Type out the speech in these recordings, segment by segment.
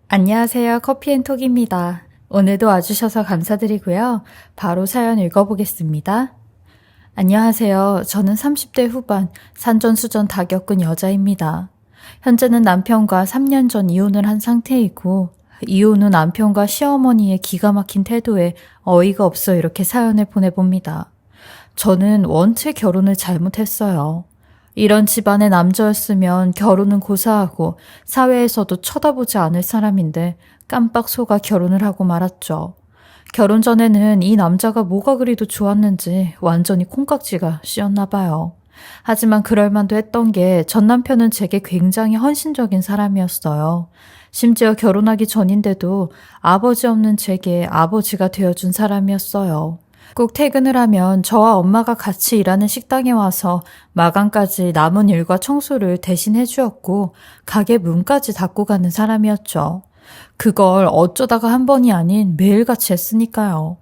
안녕하세요. 커피앤톡입니다. 오늘도 와주셔서 감사드리고요. 바로 사연 읽어보겠습니다. 안녕하세요. 저는 30대 후반 산전수전 다 겪은 여자입니다. 현재는 남편과 3년 전 이혼을 한 상태이고 이혼 후 남편과 시어머니의 기가 막힌 태도에 어이가 없어 이렇게 사연을 보내봅니다. 저는 원체 결혼을 잘못했어요. 이런 집안의 남자였으면 결혼은 고사하고 사회에서도 쳐다보지 않을 사람인데 깜빡 속아 결혼을 하고 말았죠. 결혼 전에는 이 남자가 뭐가 그리도 좋았는지 완전히 콩깍지가 씌었나 봐요. 하지만 그럴 만도 했던 게 전 남편은 제게 굉장히 헌신적인 사람이었어요. 심지어 결혼하기 전인데도 아버지 없는 제게 아버지가 되어준 사람이었어요. 꼭 퇴근을 하면 저와 엄마가 같이 일하는 식당에 와서 마감까지 남은 일과 청소를 대신 해주었고 가게 문까지 닫고 가는 사람이었죠. 그걸 어쩌다가 한 번이 아닌 매일같이 했으니까요.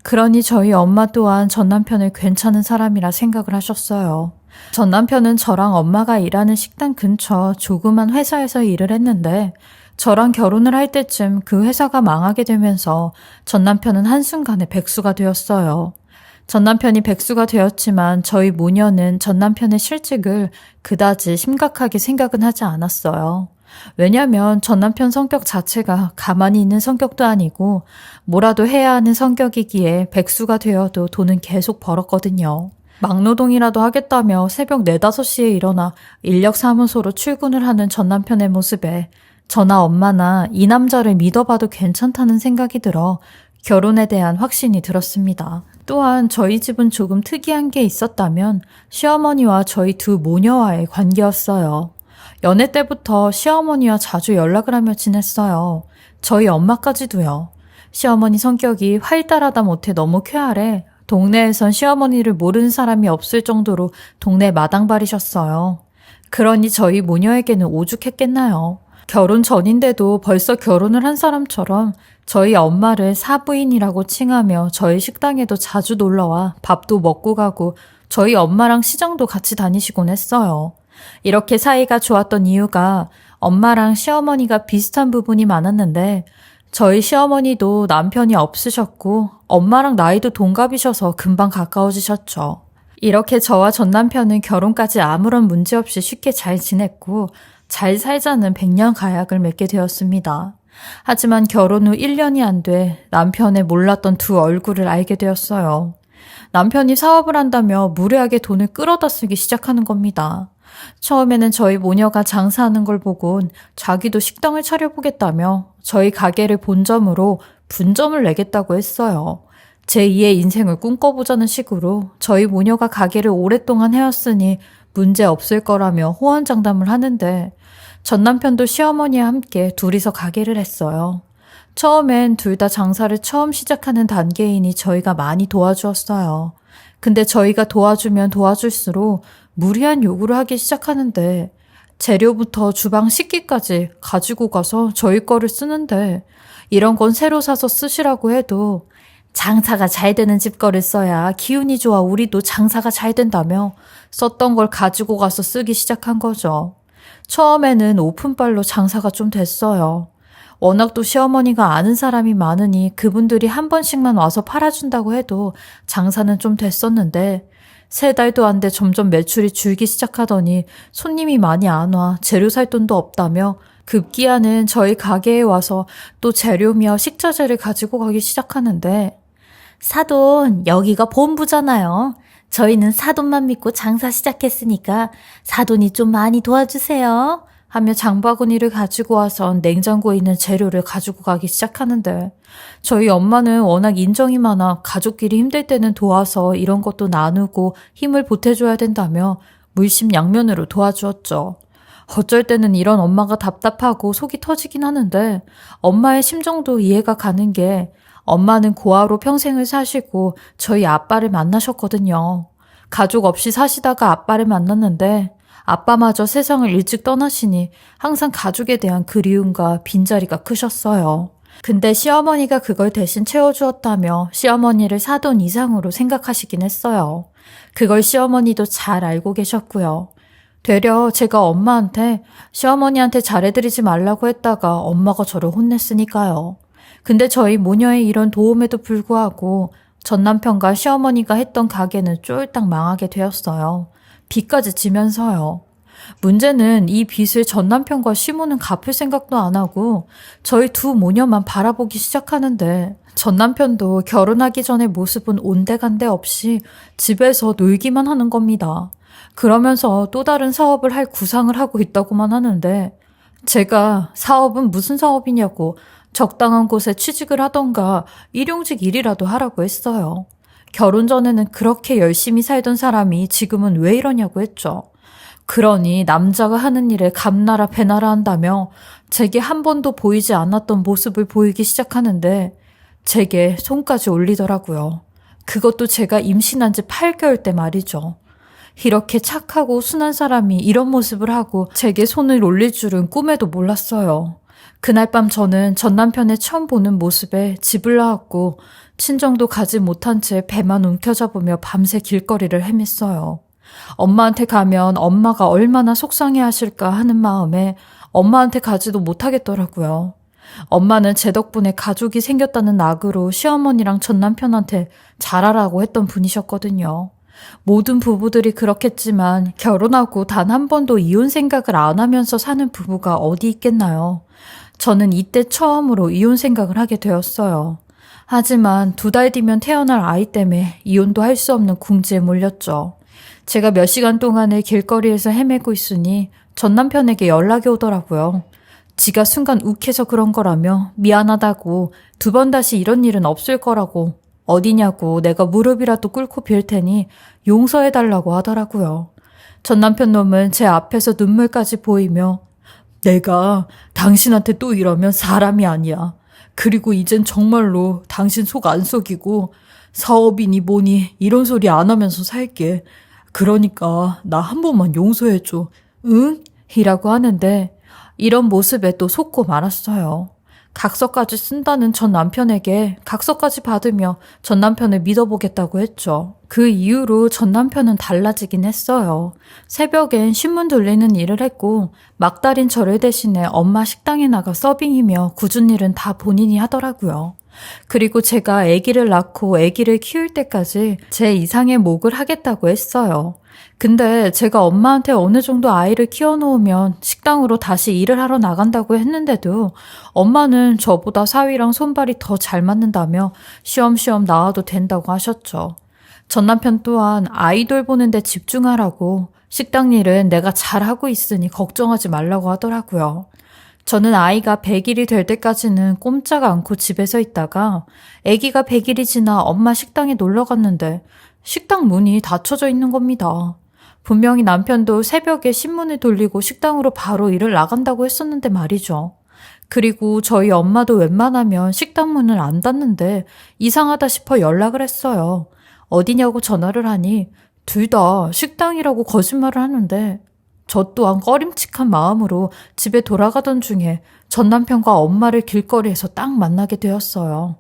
그러니 저희 엄마 또한 전 남편을 괜찮은 사람이라 생각을 하셨어요. 전 남편은 저랑 엄마가 일하는 식당 근처 조그만 회사에서 일을 했는데 저랑 결혼을 할 때쯤 그 회사가 망하게 되면서 전 남편은 한순간에 백수가 되었어요. 전 남편이 백수가 되었지만 저희 모녀는 전 남편의 실직을 그다지 심각하게 생각은 하지 않았어요. 왜냐면 전 남편 성격 자체가 가만히 있는 성격도 아니고 뭐라도 해야 하는 성격이기에 백수가 되어도 돈은 계속 벌었거든요. 막노동이라도 하겠다며 새벽 4, 5시에 일어나 인력사무소로 출근을 하는 전 남편의 모습에 저나 엄마나 이 남자를 믿어봐도 괜찮다는 생각이 들어 결혼에 대한 확신이 들었습니다. 또한 저희 집은 조금 특이한 게 있었다면 시어머니와 저희 두 모녀와의 관계였어요. 연애 때부터 시어머니와 자주 연락을 하며 지냈어요. 저희 엄마까지도요. 시어머니 성격이 활달하다 못해 너무 쾌활해 동네에선 시어머니를 모르는 사람이 없을 정도로 동네 마당발이셨어요. 그러니 저희 모녀에게는 오죽했겠나요. 결혼 전인데도 벌써 결혼을 한 사람처럼 저희 엄마를 사부인이라고 칭하며 저희 식당에도 자주 놀러와 밥도 먹고 가고 저희 엄마랑 시장도 같이 다니시곤 했어요. 이렇게 사이가 좋았던 이유가 엄마랑 시어머니가 비슷한 부분이 많았는데 저희 시어머니도 남편이 없으셨고 엄마랑 나이도 동갑이셔서 금방 가까워지셨죠. 이렇게 저와 전 남편은 결혼까지 아무런 문제 없이 쉽게 잘 지냈고 잘 살자는 100년 가약을 맺게 되었습니다. 하지만 결혼 후 1년이 안 돼 남편의 몰랐던 두 얼굴을 알게 되었어요. 남편이 사업을 한다며 무례하게 돈을 끌어다 쓰기 시작하는 겁니다. 처음에는 저희 모녀가 장사하는 걸 보곤 자기도 식당을 차려보겠다며 저희 가게를 본점으로 분점을 내겠다고 했어요. 제2의 인생을 꿈꿔보자는 식으로 저희 모녀가 가게를 오랫동안 해왔으니 문제 없을 거라며 호언장담을 하는데 전 남편도 시어머니와 함께 둘이서 가게를 했어요. 처음엔 둘 다 장사를 처음 시작하는 단계이니 저희가 많이 도와주었어요. 근데 저희가 도와주면 도와줄수록 무리한 요구를 하기 시작하는데 재료부터 주방 식기까지 가지고 가서 저희 거를 쓰는데 이런 건 새로 사서 쓰시라고 해도 장사가 잘 되는 집 거를 써야 기운이 좋아 우리도 장사가 잘 된다며 썼던 걸 가지고 가서 쓰기 시작한 거죠. 처음에는 오픈빨로 장사가 좀 됐어요. 워낙 또 시어머니가 아는 사람이 많으니 그분들이 한 번씩만 와서 팔아준다고 해도 장사는 좀 됐었는데 3달도 안 돼 점점 매출이 줄기 시작하더니 손님이 많이 안 와 재료 살 돈도 없다며 급기야는 저희 가게에 와서 또 재료며 식자재를 가지고 가기 시작하는데 사돈 여기가 본부잖아요. 저희는 사돈만 믿고 장사 시작했으니까 사돈이 좀 많이 도와주세요. 하며 장바구니를 가지고 와서 냉장고에 있는 재료를 가지고 가기 시작하는데 저희 엄마는 워낙 인정이 많아 가족끼리 힘들 때는 도와서 이런 것도 나누고 힘을 보태줘야 된다며 물심양면으로 도와주었죠. 어쩔 때는 이런 엄마가 답답하고 속이 터지긴 하는데 엄마의 심정도 이해가 가는 게 엄마는 고아로 평생을 사시고 저희 아빠를 만나셨거든요. 가족 없이 사시다가 아빠를 만났는데 아빠마저 세상을 일찍 떠나시니 항상 가족에 대한 그리움과 빈자리가 크셨어요. 근데 시어머니가 그걸 대신 채워주었다며 시어머니를 사돈 이상으로 생각하시긴 했어요. 그걸 시어머니도 잘 알고 계셨고요. 되려 제가 엄마한테 시어머니한테 잘해드리지 말라고 했다가 엄마가 저를 혼냈으니까요. 근데 저희 모녀의 이런 도움에도 불구하고 전 남편과 시어머니가 했던 가게는 쫄딱 망하게 되었어요. 빚까지 지면서요. 문제는 이 빚을 전 남편과 시모는 갚을 생각도 안 하고 저희 두 모녀만 바라보기 시작하는데 전 남편도 결혼하기 전의 모습은 온데간데 없이 집에서 놀기만 하는 겁니다. 그러면서 또 다른 사업을 할 구상을 하고 있다고만 하는데 제가 사업은 무슨 사업이냐고 적당한 곳에 취직을 하던가 일용직 일이라도 하라고 했어요. 결혼 전에는 그렇게 열심히 살던 사람이 지금은 왜 이러냐고 했죠. 그러니 남자가 하는 일에 감나라 배나라 한다며 제게 한 번도 보이지 않았던 모습을 보이기 시작하는데 제게 손까지 올리더라고요. 그것도 제가 임신한 지 8개월 때 말이죠. 이렇게 착하고 순한 사람이 이런 모습을 하고 제게 손을 올릴 줄은 꿈에도 몰랐어요. 그날 밤 저는 전 남편의 처음 보는 모습에 집을 나왔고 친정도 가지 못한 채 배만 움켜잡으며 밤새 길거리를 헤맸어요. 엄마한테 가면 엄마가 얼마나 속상해 하실까 하는 마음에 엄마한테 가지도 못하겠더라고요. 엄마는 제 덕분에 가족이 생겼다는 낙으로 시어머니랑 전 남편한테 잘하라고 했던 분이셨거든요. 모든 부부들이 그렇겠지만 결혼하고 단 한 번도 이혼 생각을 안 하면서 사는 부부가 어디 있겠나요? 저는 이때 처음으로 이혼 생각을 하게 되었어요. 하지만 2달 뒤면 태어날 아이 때문에 이혼도 할 수 없는 궁지에 몰렸죠. 제가 몇 시간 동안을 길거리에서 헤매고 있으니 전 남편에게 연락이 오더라고요. 지가 순간 욱해서 그런 거라며 미안하다고 2번 다시 이런 일은 없을 거라고 어디냐고 내가 무릎이라도 꿇고 빌 테니 용서해달라고 하더라고요. 전 남편 놈은 제 앞에서 눈물까지 보이며 내가 당신한테 또 이러면 사람이 아니야. 그리고 이젠 정말로 당신 속 안 속이고 사업이니 뭐니 이런 소리 안 하면서 살게. 그러니까 나 한 번만 용서해줘. 응? 이라고 하는데 이런 모습에 또 속고 말았어요. 각서까지 쓴다는 전 남편에게 각서까지 받으며 전 남편을 믿어보겠다고 했죠. 그 이후로 전 남편은 달라지긴 했어요. 새벽엔 신문 돌리는 일을 했고 막달인 저를 대신해 엄마 식당에 나가 서빙이며 굳은 일은 다 본인이 하더라고요. 그리고 제가 아기를 낳고 아기를 키울 때까지 제 이상의 몫을 하겠다고 했어요. 근데 제가 엄마한테 어느 정도 아이를 키워놓으면 식당으로 다시 일을 하러 나간다고 했는데도 엄마는 저보다 사위랑 손발이 더 잘 맞는다며 쉬엄쉬엄 나와도 된다고 하셨죠. 전 남편 또한 아이 돌보는데 집중하라고 식당 일은 내가 잘하고 있으니 걱정하지 말라고 하더라고요. 저는 아이가 100일이 될 때까지는 꼼짝 않고 집에서 있다가 아기가 100일이 지나 엄마 식당에 놀러 갔는데 식당 문이 닫혀져 있는 겁니다. 분명히 남편도 새벽에 신문을 돌리고 식당으로 바로 일을 나간다고 했었는데 말이죠. 그리고 저희 엄마도 웬만하면 식당 문을 안 닫는데 이상하다 싶어 연락을 했어요. 어디냐고 전화를 하니 둘 다 식당이라고 거짓말을 하는데 저 또한 꺼림칙한 마음으로 집에 돌아가던 중에 전 남편과 엄마를 길거리에서 딱 만나게 되었어요.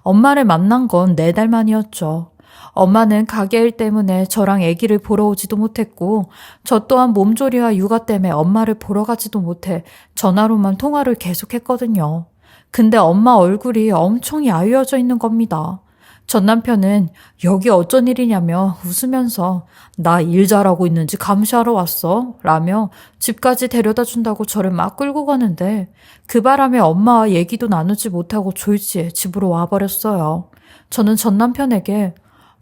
엄마를 만난 건 4달 만이었죠. 엄마는 가게 일 때문에 저랑 아기를 보러 오지도 못했고 저 또한 몸조리와 육아 때문에 엄마를 보러 가지도 못해 전화로만 통화를 계속했거든요. 근데 엄마 얼굴이 엄청 야위어져 있는 겁니다. 전 남편은 여기 어쩐 일이냐며 웃으면서 나 일 잘하고 있는지 감시하러 왔어? 라며 집까지 데려다 준다고 저를 막 끌고 가는데 그 바람에 엄마와 얘기도 나누지 못하고 졸지에 집으로 와버렸어요. 저는 전 남편에게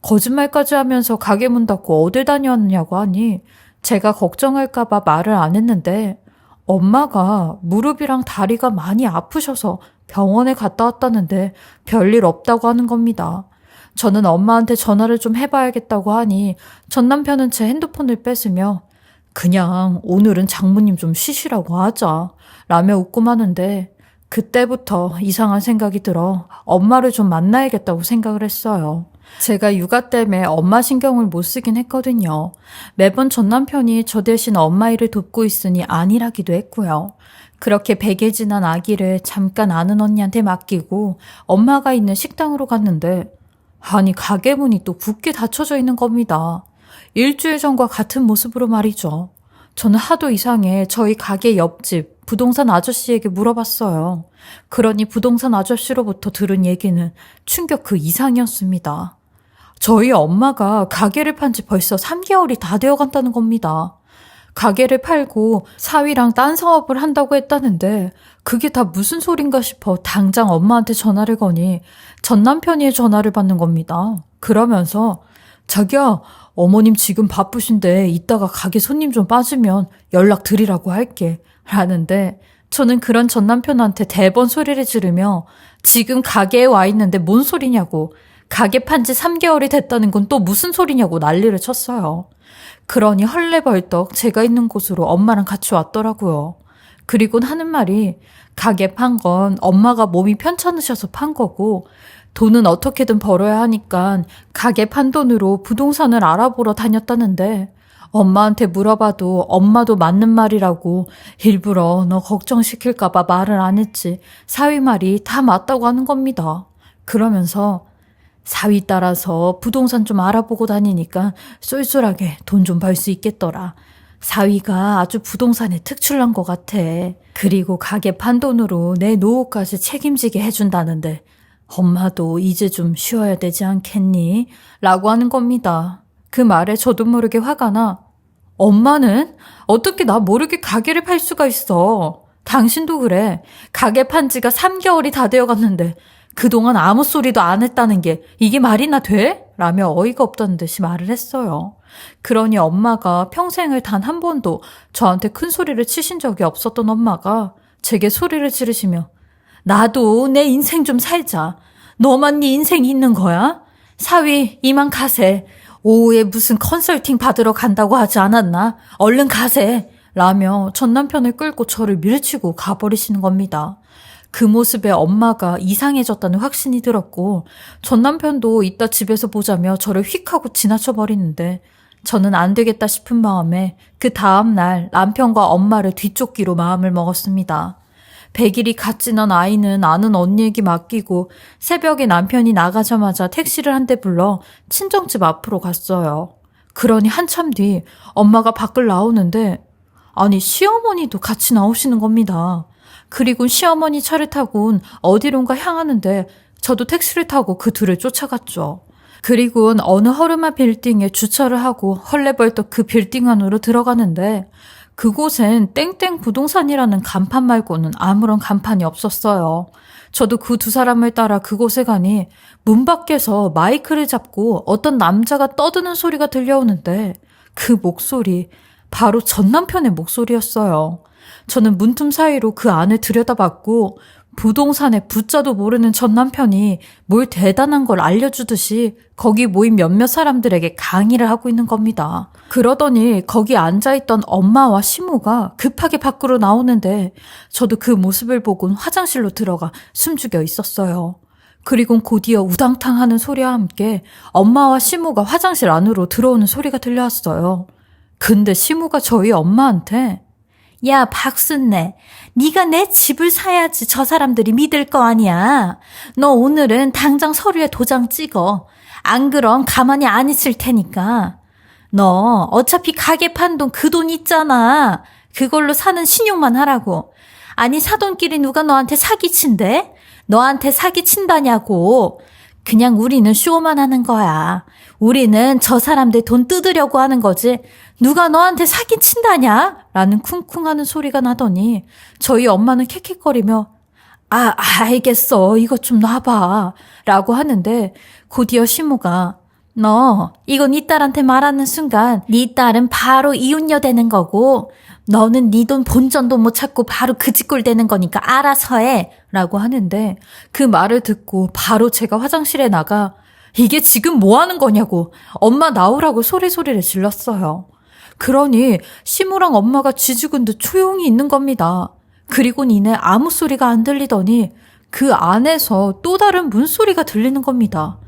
거짓말까지 하면서 가게 문 닫고 어딜 다녀왔냐고 하니 제가 걱정할까봐 말을 안 했는데 엄마가 무릎이랑 다리가 많이 아프셔서 병원에 갔다 왔다는데 별일 없다고 하는 겁니다. 저는 엄마한테 전화를 좀 해봐야겠다고 하니 전 남편은 제 핸드폰을 뺏으며 그냥 오늘은 장모님 좀 쉬시라고 하자 라며 웃고 하는데 그때부터 이상한 생각이 들어 엄마를 좀 만나야겠다고 생각을 했어요. 제가 육아 때문에 엄마 신경을 못 쓰긴 했거든요. 매번 전 남편이 저 대신 엄마 일을 돕고 있으니 안일하기도 했고요. 그렇게 100일 지난 아기를 잠깐 아는 언니한테 맡기고 엄마가 있는 식당으로 갔는데 아니 가게 문이 또 굳게 닫혀져 있는 겁니다. 일주일 전과 같은 모습으로 말이죠. 저는 하도 이상해 저희 가게 옆집 부동산 아저씨에게 물어봤어요. 그러니 부동산 아저씨로부터 들은 얘기는 충격 그 이상이었습니다. 저희 엄마가 가게를 판지 벌써 3개월이 다 되어 간다는 겁니다. 가게를 팔고 사위랑 딴 사업을 한다고 했다는데 그게 다 무슨 소린가 싶어 당장 엄마한테 전화를 거니 전 남편이 전화를 받는 겁니다. 그러면서 자기야, 어머님 지금 바쁘신데 이따가 가게 손님 좀 빠지면 연락 드리라고 할게 라는데 저는 그런 전 남편한테 대번 소리를 지르며 지금 가게에 와 있는데 뭔 소리냐고, 가게 판지 3개월이 됐다는 건 또 무슨 소리냐고 난리를 쳤어요. 그러니 헐레벌떡 제가 있는 곳으로 엄마랑 같이 왔더라고요. 그리곤 하는 말이 가게 판 건 엄마가 몸이 편찮으셔서 판 거고 돈은 어떻게든 벌어야 하니까 가게 판 돈으로 부동산을 알아보러 다녔다는데 엄마한테 물어봐도 엄마도 맞는 말이라고 일부러 너 걱정시킬까봐 말을 안 했지 사위 말이 다 맞다고 하는 겁니다. 그러면서 사위 따라서 부동산 좀 알아보고 다니니까 쏠쏠하게 돈 좀 벌 수 있겠더라. 사위가 아주 부동산에 특출난 것 같아. 그리고 가게 판 돈으로 내 노후까지 책임지게 해준다는데 엄마도 이제 좀 쉬어야 되지 않겠니? 라고 하는 겁니다. 그 말에 저도 모르게 화가 나 엄마는 어떻게 나 모르게 가게를 팔 수가 있어. 당신도 그래. 가게 판 지가 3개월이 다 되어 갔는데 그동안 아무 소리도 안 했다는 게 이게 말이나 돼? 라며 어이가 없다는 듯이 말을 했어요. 그러니 엄마가 평생을 단 한 번도 저한테 큰 소리를 치신 적이 없었던 엄마가 제게 소리를 지르시며 나도 내 인생 좀 살자. 너만 네 인생이 있는 거야? 사위 이만 가세. 오후에 무슨 컨설팅 받으러 간다고 하지 않았나? 얼른 가세. 라며 전 남편을 끌고 저를 밀치고 가버리시는 겁니다. 그 모습에 엄마가 이상해졌다는 확신이 들었고 전 남편도 이따 집에서 보자며 저를 휙 하고 지나쳐버리는데 저는 안 되겠다 싶은 마음에 그 다음날 남편과 엄마를 뒤쫓기로 마음을 먹었습니다. 100일이 갓 지난 아이는 아는 언니에게 맡기고 새벽에 남편이 나가자마자 택시를 한 대 불러 친정집 앞으로 갔어요. 그러니 한참 뒤 엄마가 밖을 나오는데 아니 시어머니도 같이 나오시는 겁니다. 그리고 시어머니 차를 타곤 어디론가 향하는데 저도 택시를 타고 그 둘을 쫓아갔죠. 그리고는 어느 허름한 빌딩에 주차를 하고 헐레벌떡 그 빌딩 안으로 들어가는데 그곳엔 땡땡 부동산이라는 간판 말고는 아무런 간판이 없었어요. 저도 그 두 사람을 따라 그곳에 가니 문 밖에서 마이크를 잡고 어떤 남자가 떠드는 소리가 들려오는데 그 목소리 바로 전 남편의 목소리였어요. 저는 문틈 사이로 그 안을 들여다봤고 부동산의 부자도 모르는 전 남편이 뭘 대단한 걸 알려주듯이 거기 모인 몇몇 사람들에게 강의를 하고 있는 겁니다. 그러더니 거기 앉아있던 엄마와 시모가 급하게 밖으로 나오는데 저도 그 모습을 보곤 화장실로 들어가 숨죽여 있었어요. 그리고 곧이어 우당탕 하는 소리와 함께 엄마와 시모가 화장실 안으로 들어오는 소리가 들려왔어요. 근데 시모가 저희 엄마한테 야 박순내, 네가 내 집을 사야지 저 사람들이 믿을 거 아니야. 너 오늘은 당장 서류에 도장 찍어. 안 그럼 가만히 안 있을 테니까. 너 어차피 가게 판 돈 그 돈 있잖아. 그걸로 사는 신용만 하라고. 아니 사돈끼리 누가 너한테 사기친대? 너한테 사기친다냐고. 그냥 우리는 쇼만 하는 거야. 우리는 저 사람들 돈 뜯으려고 하는 거지. 누가 너한테 사기친다냐? 라는 쿵쿵하는 소리가 나더니 저희 엄마는 캑캑거리며 알겠어. 이것 좀 놔봐. 라고 하는데 곧이어 시모가 너 이거 네 딸한테 말하는 순간 네 딸은 바로 이혼녀 되는 거고 너는 네 돈 본전도 못 찾고 바로 그 짓꼴 되는 거니까 알아서 해. 라고 하는데 그 말을 듣고 바로 제가 화장실에 나가 이게 지금 뭐 하는 거냐고 엄마 나오라고 소리를 질렀어요. 그러니 시모랑 엄마가 쥐죽은 듯 조용히 있는 겁니다. 그리고 이내 아무 소리가 안 들리더니 그 안에서 또 다른 문소리가 들리는 겁니다.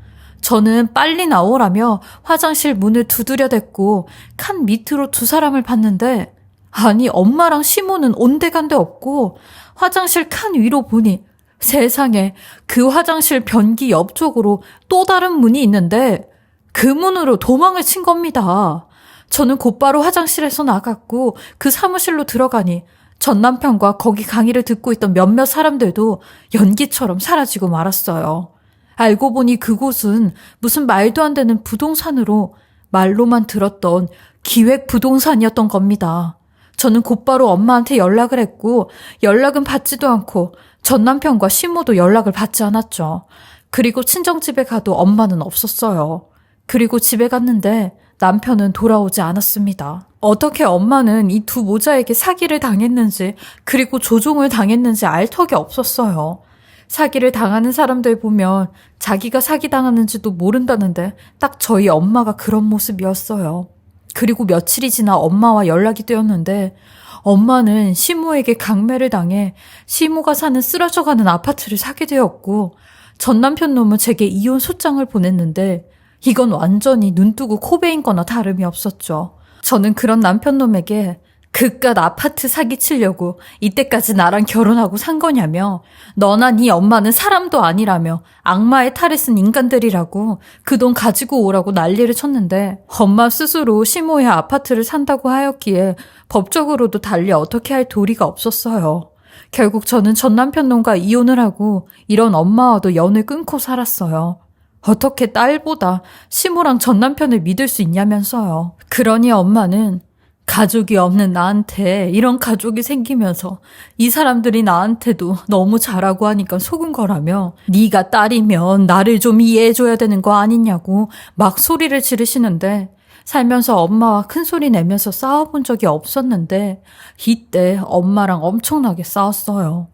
저는 빨리 나오라며 화장실 문을 두드려댔고 칸 밑으로 두 사람을 봤는데 아니 엄마랑 시모는 온데간데 없고 화장실 칸 위로 보니 세상에 그 화장실 변기 옆쪽으로 또 다른 문이 있는데 그 문으로 도망을 친 겁니다. 저는 곧바로 화장실에서 나갔고 그 사무실로 들어가니 전 남편과 거기 강의를 듣고 있던 몇몇 사람들도 연기처럼 사라지고 말았어요. 알고 보니 그곳은 무슨 말도 안 되는 부동산으로 말로만 들었던 기획 부동산이었던 겁니다. 저는 곧바로 엄마한테 연락을 했고 연락은 받지도 않고 전 남편과 시모도 연락을 받지 않았죠. 그리고 친정집에 가도 엄마는 없었어요. 그리고 집에 갔는데 남편은 돌아오지 않았습니다. 어떻게 엄마는 이 두 모자에게 사기를 당했는지 그리고 조종을 당했는지 알 턱이 없었어요. 사기를 당하는 사람들 보면 자기가 사기당하는지도 모른다는데 딱 저희 엄마가 그런 모습이었어요. 그리고 며칠이 지나 엄마와 연락이 되었는데 엄마는 시모에게 강매를 당해 시모가 사는 쓰러져가는 아파트를 사게 되었고 전 남편 놈은 제게 이혼 소장을 보냈는데 이건 완전히 눈뜨고 코 베인 거나 다름이 없었죠. 저는 그런 남편 놈에게 그깟 아파트 사기치려고 이때까지 나랑 결혼하고 산 거냐며 너나 네 엄마는 사람도 아니라며 악마의 탈을 쓴 인간들이라고 그 돈 가지고 오라고 난리를 쳤는데 엄마 스스로 시모의 아파트를 산다고 하였기에 법적으로도 달리 어떻게 할 도리가 없었어요. 결국 저는 전 남편 놈과 이혼을 하고 이런 엄마와도 연을 끊고 살았어요. 어떻게 딸보다 시모랑 전 남편을 믿을 수 있냐면서요. 그러니 엄마는 가족이 없는 나한테 이런 가족이 생기면서 이 사람들이 나한테도 너무 잘하고 하니까 속은 거라며 네가 딸이면 나를 좀 이해해줘야 되는 거 아니냐고 막 소리를 지르시는데 살면서 엄마와 큰 소리 내면서 싸워본 적이 없었는데 이때 엄마랑 엄청나게 싸웠어요.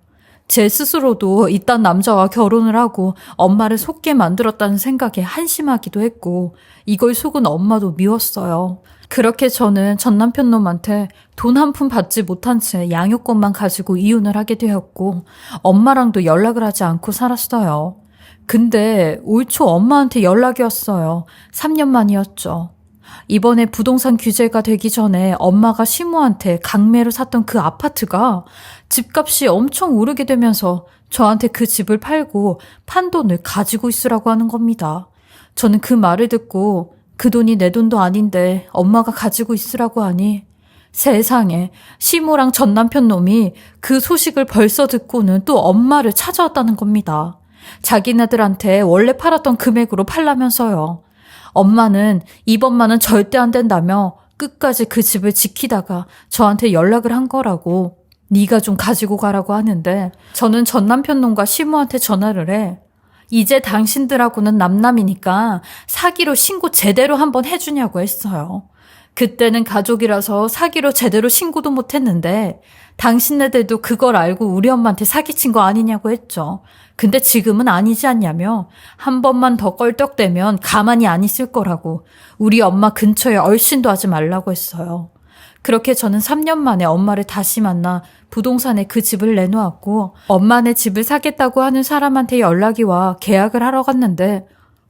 제 스스로도 이딴 남자와 결혼을 하고 엄마를 속게 만들었다는 생각에 한심하기도 했고 이걸 속은 엄마도 미웠어요. 그렇게 저는 전 남편 놈한테 돈 한 푼 받지 못한 채 양육권만 가지고 이혼을 하게 되었고 엄마랑도 연락을 하지 않고 살았어요. 근데 올 초 엄마한테 연락이 왔어요. 3년 만이었죠. 이번에 부동산 규제가 되기 전에 엄마가 시모한테 강매로 샀던 그 아파트가 집값이 엄청 오르게 되면서 저한테 그 집을 팔고 판 돈을 가지고 있으라고 하는 겁니다. 저는 그 말을 듣고 그 돈이 내 돈도 아닌데 엄마가 가지고 있으라고 하니 세상에 시모랑 전 남편 놈이 그 소식을 벌써 듣고는 또 엄마를 찾아왔다는 겁니다. 자기네들한테 원래 팔았던 금액으로 팔라면서요. 엄마는 이번만은 절대 안 된다며 끝까지 그 집을 지키다가 저한테 연락을 한 거라고 네가 좀 가지고 가라고 하는데 저는 전 남편 놈과 시모한테 전화를 해. 이제 당신들하고는 남남이니까 사기로 신고 제대로 한번 해주냐고 했어요. 그때는 가족이라서 사기로 제대로 신고도 못했는데 당신네들도 그걸 알고 우리 엄마한테 사기친 거 아니냐고 했죠. 근데 지금은 아니지 않냐며 한 번만 더 껄떡대면 가만히 안 있을 거라고 우리 엄마 근처에 얼씬도 하지 말라고 했어요. 그렇게 저는 3년 만에 엄마를 다시 만나 부동산에 그 집을 내놓았고 엄마네 집을 사겠다고 하는 사람한테 연락이 와 계약을 하러 갔는데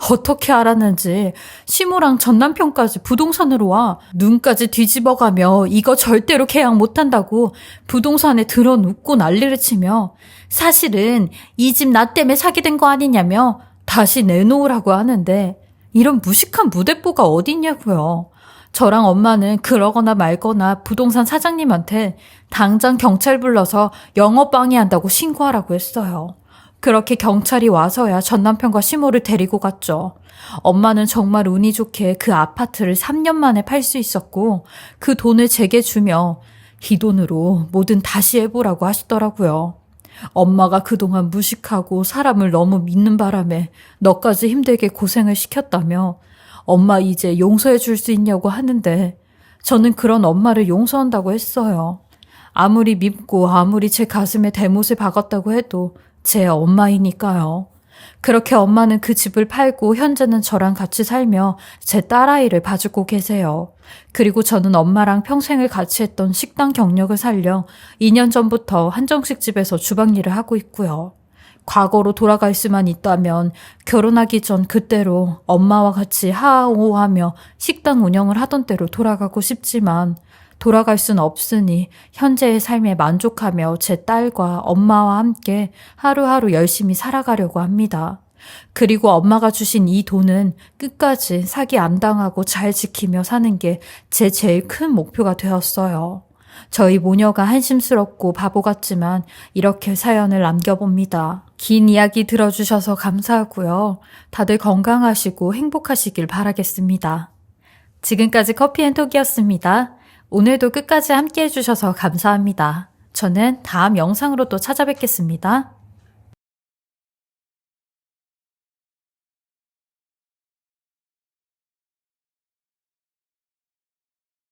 어떻게 알았는지 시모랑 전 남편까지 부동산으로 와 눈까지 뒤집어가며 이거 절대로 계약 못한다고 부동산에 들어눕고 난리를 치며 사실은 이 집 나 때문에 사기된 거 아니냐며 다시 내놓으라고 하는데 이런 무식한 무대뽀가 어딨냐고요. 저랑 엄마는 그러거나 말거나 부동산 사장님한테 당장 경찰 불러서 영업방해한다고 신고하라고 했어요. 그렇게 경찰이 와서야 전 남편과 시모를 데리고 갔죠. 엄마는 정말 운이 좋게 그 아파트를 3년 만에 팔 수 있었고 그 돈을 제게 주며 이 돈으로 뭐든 다시 해보라고 하시더라고요. 엄마가 그동안 무식하고 사람을 너무 믿는 바람에 너까지 힘들게 고생을 시켰다며 엄마 이제 용서해 줄 수 있냐고 하는데 저는 그런 엄마를 용서한다고 했어요. 아무리 밉고 아무리 제 가슴에 대못을 박았다고 해도 제 엄마이니까요. 그렇게 엄마는 그 집을 팔고 현재는 저랑 같이 살며 제 딸아이를 봐주고 계세요. 그리고 저는 엄마랑 평생을 같이 했던 식당 경력을 살려 2년 전부터 한정식집에서 주방 일을 하고 있고요. 과거로 돌아갈 수만 있다면 결혼하기 전 그때로 엄마와 같이 하하호호하며 식당 운영을 하던 때로 돌아가고 싶지만 돌아갈 순 없으니 현재의 삶에 만족하며 제 딸과 엄마와 함께 하루하루 열심히 살아가려고 합니다. 그리고 엄마가 주신 이 돈은 끝까지 사기 안 당하고 잘 지키며 사는 게 제 제일 큰 목표가 되었어요. 저희 모녀가 한심스럽고 바보 같지만 이렇게 사연을 남겨봅니다. 긴 이야기 들어주셔서 감사하고요. 다들 건강하시고 행복하시길 바라겠습니다. 지금까지 커피앤톡이었습니다. 오늘도 끝까지 함께 해주셔서 감사합니다. 저는 다음 영상으로 또 찾아뵙겠습니다.